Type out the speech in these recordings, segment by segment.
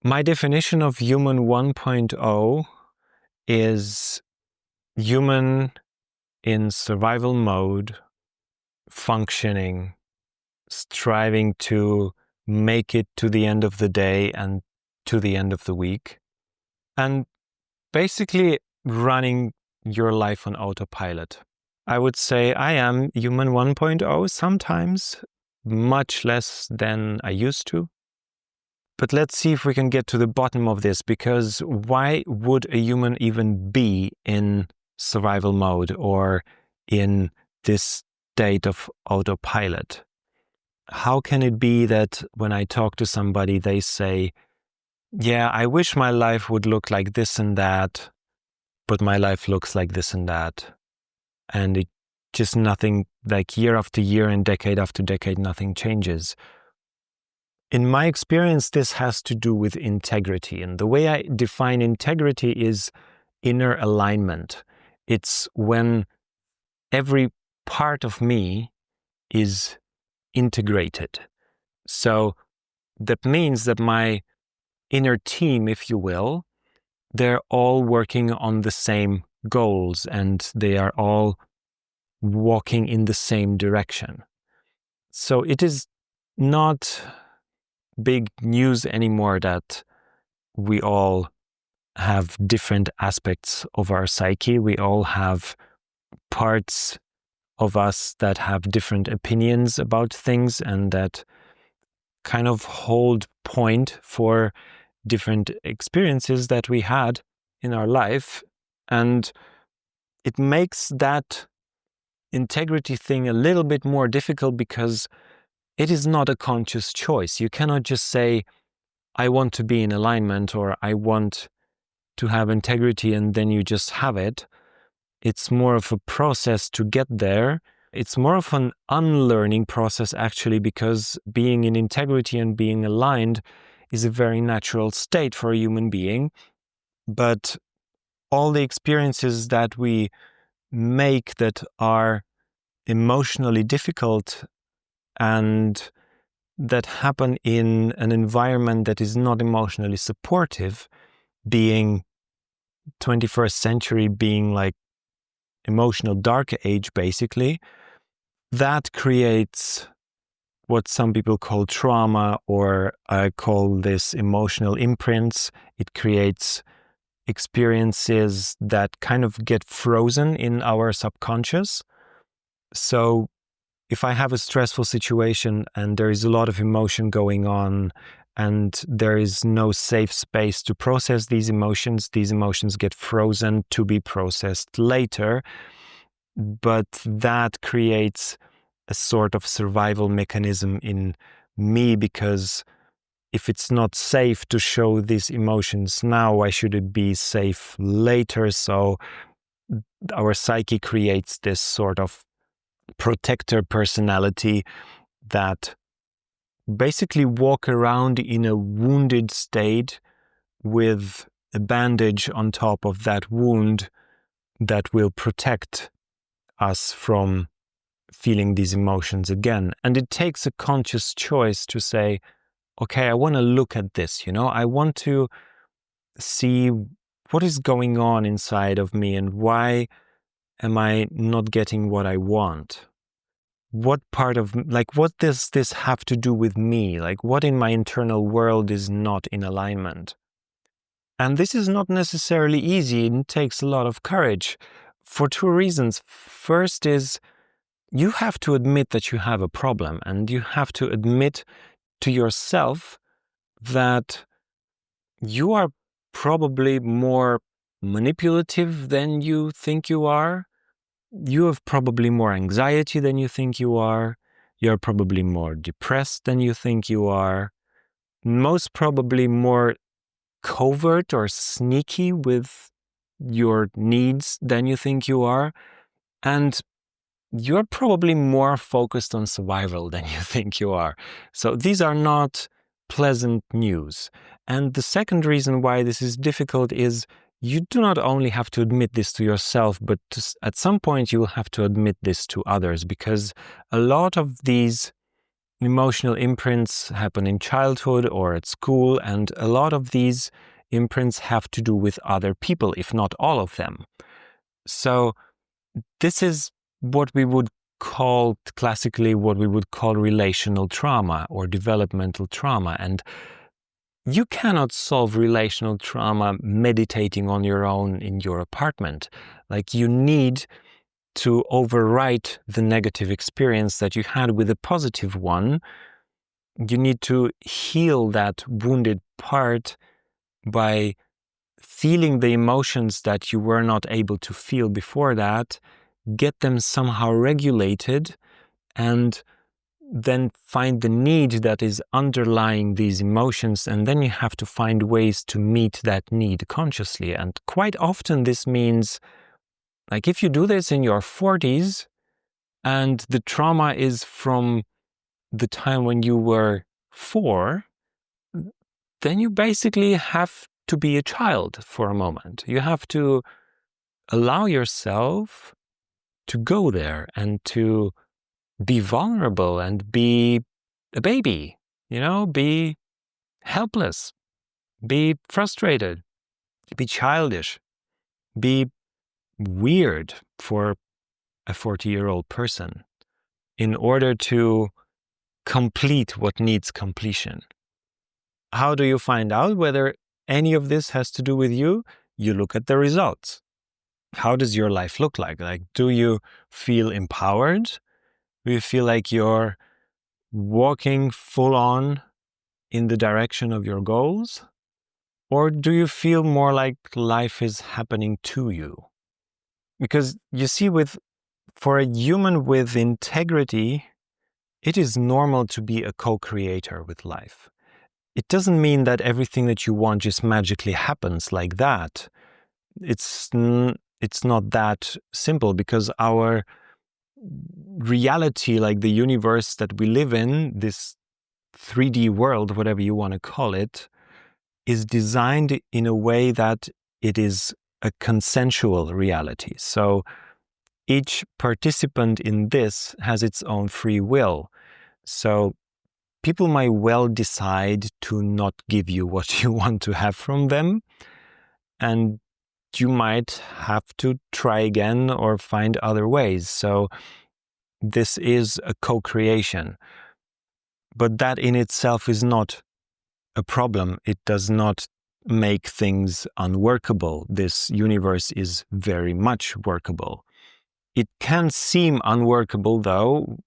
My definition of human 1.0 is human in survival mode, functioning, striving to make it to the end of the day and to the end of the week, and basically running your life on autopilot. I would say I am human 1.0 sometimes, much less than I used to. But let's see if we can get to the bottom of this, because why would a human even be in survival mode or in this state of autopilot? How can it be that when I talk to somebody, they say, yeah, I wish my life would look like this and that, but my life looks like this and that. And it just nothing, like year after year and decade after decade, nothing changes. In my experience, this has to do with integrity. And the way I define integrity is inner alignment. It's when every part of me is integrated. So that means that my inner team, if you will, they're all working on the same goals and they are all walking in the same direction. So it is not big news anymore that we all have different aspects of our psyche. We all have parts of us that have different opinions about things and that kind of hold point for different experiences that we had in our life. And it makes that integrity thing a little bit more difficult because it is not a conscious choice. You cannot just say, I want to be in alignment or I want to have integrity and then you just have it. It's more of a process to get there. It's more of an unlearning process actually, because being in integrity and being aligned is a very natural state for a human being. But all the experiences that we make that are emotionally difficult and that happen in an environment that is not emotionally supportive, being 21st century, being like emotional dark age, basically, that creates what some people call trauma, or I call this emotional imprints. It creates experiences that kind of get frozen in our subconscious. So if I have a stressful situation and there is a lot of emotion going on and there is no safe space to process these emotions get frozen to be processed later. But that creates a sort of survival mechanism in me, because if it's not safe to show these emotions now, why should it be safe later? So our psyche creates this sort of protector personality that basically walk around in a wounded state with a bandage on top of that wound that will protect us from feeling these emotions again. And it takes a conscious choice to say, okay, I want to look at this, I want to see what is going on inside of me and why am I not getting what I want? What part of, what does this have to do with me? What in my internal world is not in alignment? And this is not necessarily easy. It takes a lot of courage for two reasons. First is you have to admit that you have a problem, and you have to admit to yourself that you are probably more manipulative than you think you are. You have probably more anxiety than you think you are. You're probably more depressed than you think you are. Most probably more covert or sneaky with your needs than you think you are. And you're probably more focused on survival than you think you are. So these are not pleasant news. And the second reason why this is difficult is you do not only have to admit this to yourself, but at some point you will have to admit this to others, because a lot of these Emotional imprints happen in childhood or at school, and a lot of these imprints have to do with other people, if not all of them. So this is what we would call classically what we would call relational trauma or developmental trauma. And you cannot solve relational trauma meditating on your own in your apartment. Like, you need to overwrite the negative experience that you had with a positive one. You need to heal that wounded part by feeling the emotions that you were not able to feel before that, get them somehow regulated, and then find the need that is underlying these emotions. And then you have to find ways to meet that need consciously. And quite often this means, like, if you do this in your 40s and the trauma is from the time when you were 4, then you basically have to be a child for a moment. You have to allow yourself to go there and to be vulnerable and be a baby, be helpless, be frustrated, be childish, be weird for a 40-year-old person in order to complete what needs completion. How do you find out whether any of this has to do with you? You look at the results. How does your life look like? Like, do you feel empowered? Do you feel like you're walking full on in the direction of your goals? Or do you feel more like life is happening to you? Because you see, for a human with integrity, it is normal to be a co-creator with life. It doesn't mean that everything that you want just magically happens like that. It's not that simple, because our reality, like the universe that we live in, this 3D world, whatever you want to call it, is designed in a way that it is a consensual reality. So each participant in this has its own free will. So people might well decide to not give you what you want to have from them, and you might have to try again or find other ways. So this is a co-creation. But that in itself is not a problem. It does not make things unworkable. This universe is very much workable. It can seem unworkable, though,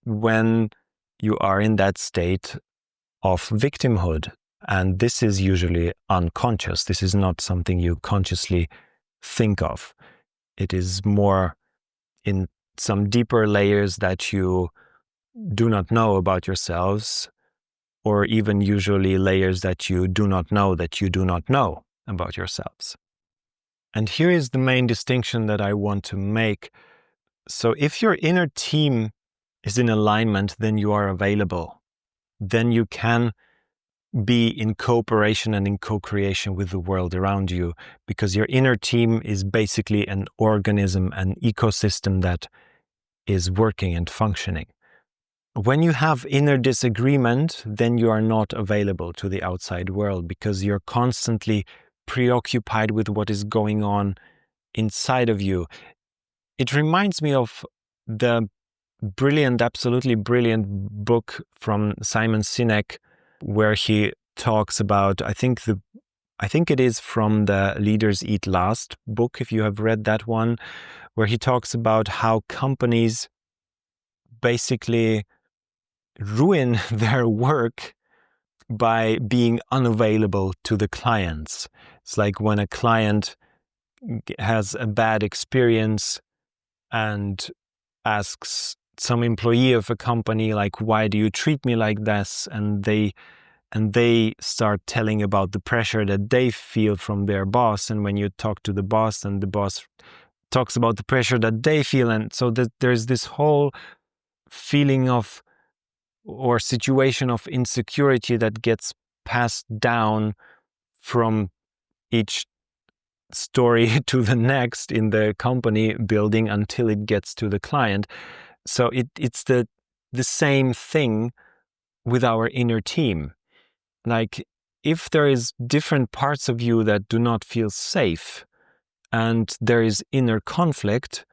when you are in that state of victimhood. And this is usually unconscious. This is not something you consciously think of. It is more in some deeper layers that you do not know about yourselves, or even usually layers that you do not know about yourselves. And here is the main distinction that I want to make. So if your inner team is in alignment, then you are available. Then you can be in cooperation and in co-creation with the world around you, because your inner team is basically an organism, an ecosystem that is working and functioning. When you have inner disagreement, then you are not available to the outside world, because you're constantly preoccupied with what is going on inside of you. It reminds me of the absolutely brilliant book from Simon Sinek, where he talks about, I think it is from the Leaders Eat Last book, if you have read that one, where he talks about how companies basically ruin their work by being unavailable to the clients. It's like when a client has a bad experience and asks some employee of a company, like, why do you treat me like this? And they start telling about the pressure that they feel from their boss. And when you talk to the boss, and the boss talks about the pressure that they feel. And so that there's this whole feeling of, or situation of insecurity that gets passed down from each story to the next in the company building until it gets to the client. So it's the same thing with our inner team. Like, if there is different parts of you that do not feel safe and there is inner conflict,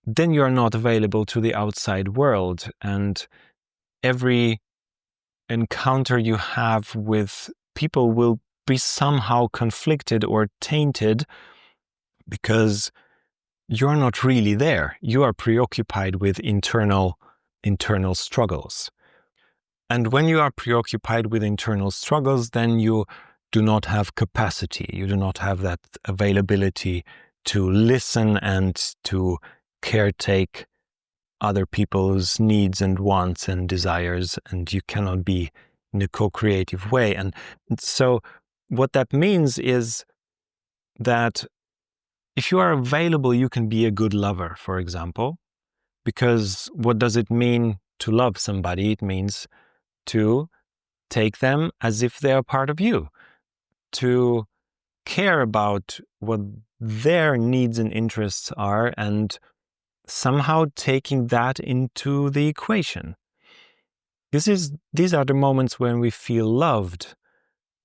then you are not available to the outside world. And every encounter you have with people will be somehow conflicted or tainted because you're not really there. You are preoccupied with internal struggles. And when you are preoccupied with internal struggles, then you do not have capacity. You do not have that availability to listen and to caretake other people's needs and wants and desires, and you cannot be in a co-creative way. And so what that means is that if you are available, you can be a good lover, for example, because what does it mean to love somebody? It means to take them as if they are part of you, to care about what their needs and interests are, and somehow taking that into the equation. These are the moments when we feel loved,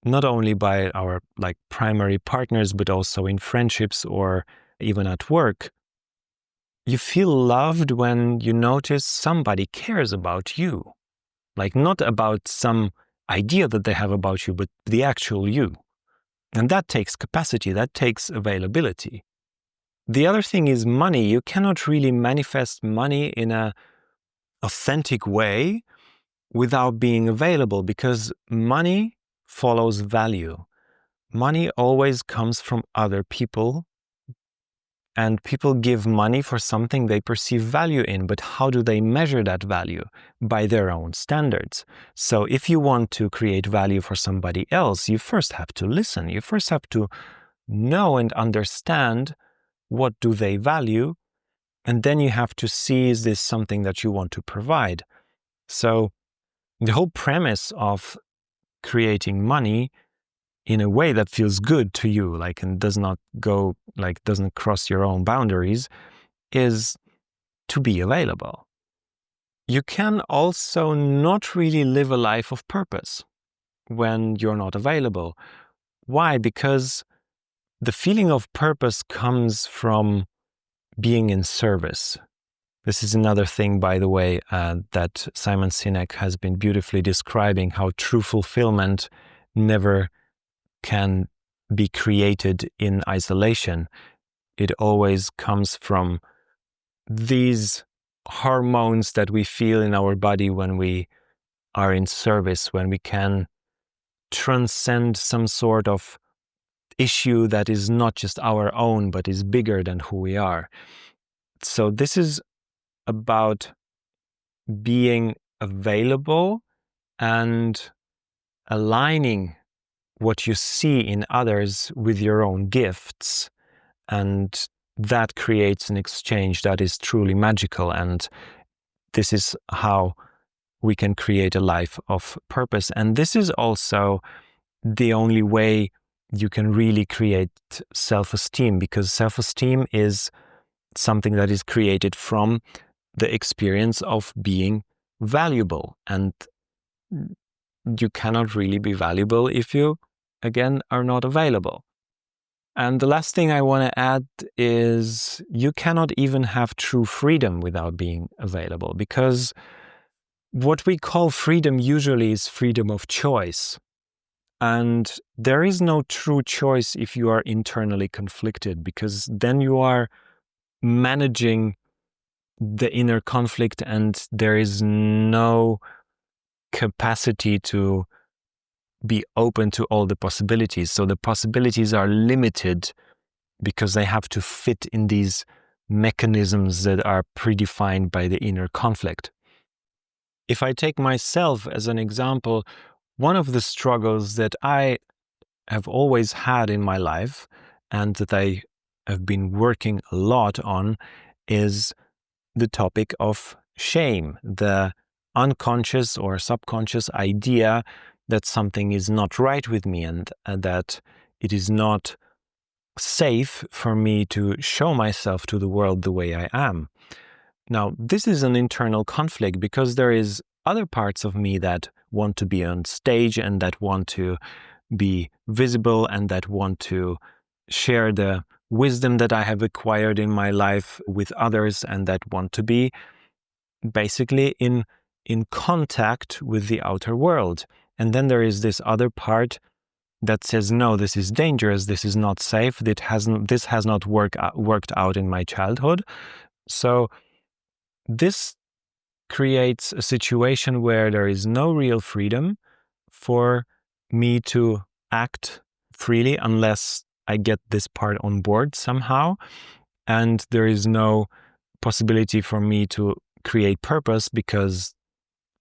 not only by our primary partners, but also in friendships or even at work. You feel loved when you notice somebody cares about you, not about some idea that they have about you, but the actual you. And that takes capacity, that takes availability. The other thing is money. You cannot really manifest money in an authentic way without being available, because money follows value. Money always comes from other people, and people give money for something they perceive value in. But how do they measure that value? By their own standards. So if you want to create value for somebody else, you first have to listen. You first have to know and understand what do they value, and then you have to see, is this something that you want to provide? So the whole premise of creating money in a way that feels good to you, and does not go, doesn't cross your own boundaries, is to be available. You can also not really live a life of purpose when you're not available. Why? Because the feeling of purpose comes from being in service. This is another thing, by the way, that Simon Sinek has been beautifully describing, how true fulfillment never can be created in isolation. It always comes from these hormones that we feel in our body when we are in service, when we can transcend some sort of issue that is not just our own, but is bigger than who we are. So this is about being available and aligning what you see in others with your own gifts. And that creates an exchange that is truly magical. And this is how we can create a life of purpose. And this is also the only way you can really create self-esteem, because self-esteem is something that is created from the experience of being valuable. And you cannot really be valuable if you, again, are not available. And the last thing I want to add is you cannot even have true freedom without being available, because what we call freedom usually is freedom of choice. And there is no true choice if you are internally conflicted, because then you are managing the inner conflict and there is no capacity to be open to all the possibilities. So the possibilities are limited because they have to fit in these mechanisms that are predefined by the inner conflict. If I take myself as an example, one of the struggles that I have always had in my life and that I have been working a lot on is the topic of shame, the unconscious or subconscious idea that something is not right with me and that it is not safe for me to show myself to the world the way I am. Now, this is an internal conflict because there is other parts of me that want to be on stage and that want to be visible and that want to share the wisdom that I have acquired in my life with others and that want to be basically in contact with the outer world. And then there is this other part that says, no, this is dangerous, this is not safe, this has not worked out in my childhood. So this creates a situation where there is no real freedom for me to act freely unless I get this part on board somehow. And there is no possibility for me to create purpose, because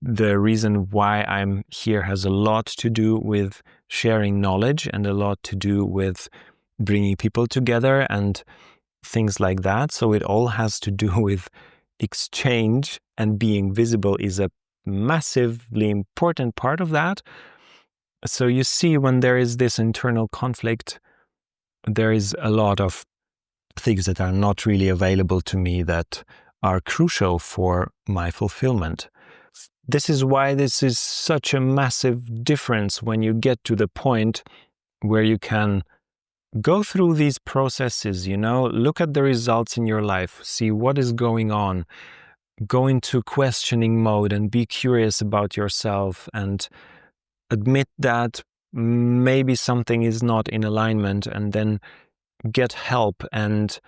the reason why I'm here has a lot to do with sharing knowledge and a lot to do with bringing people together and things like that. So it all has to do with exchange, and being visible is a massively important part of that. So you see, when there is this internal conflict, there is a lot of things that are not really available to me that are crucial for my fulfillment. This is why this is such a massive difference when you get to the point where you can go through these processes, look at the results in your life, see what is going on, go into questioning mode and be curious about yourself and admit that maybe something is not in alignment, and then get help and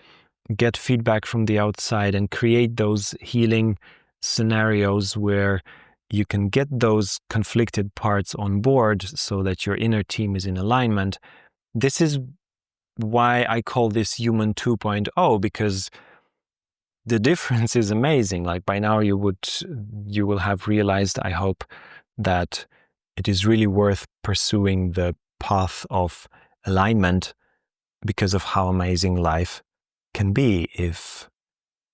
get feedback from the outside and create those healing scenarios where you can get those conflicted parts on board so that your inner team is in alignment. This is why I call this Human 2.0, because the difference is amazing. Like, by now you will have realized, I hope, that it is really worth pursuing the path of alignment because of how amazing life can be if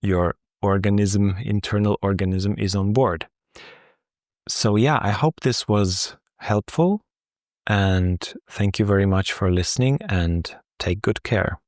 your internal organism is on board. So yeah, I hope this was helpful, and thank you very much for listening, and take good care.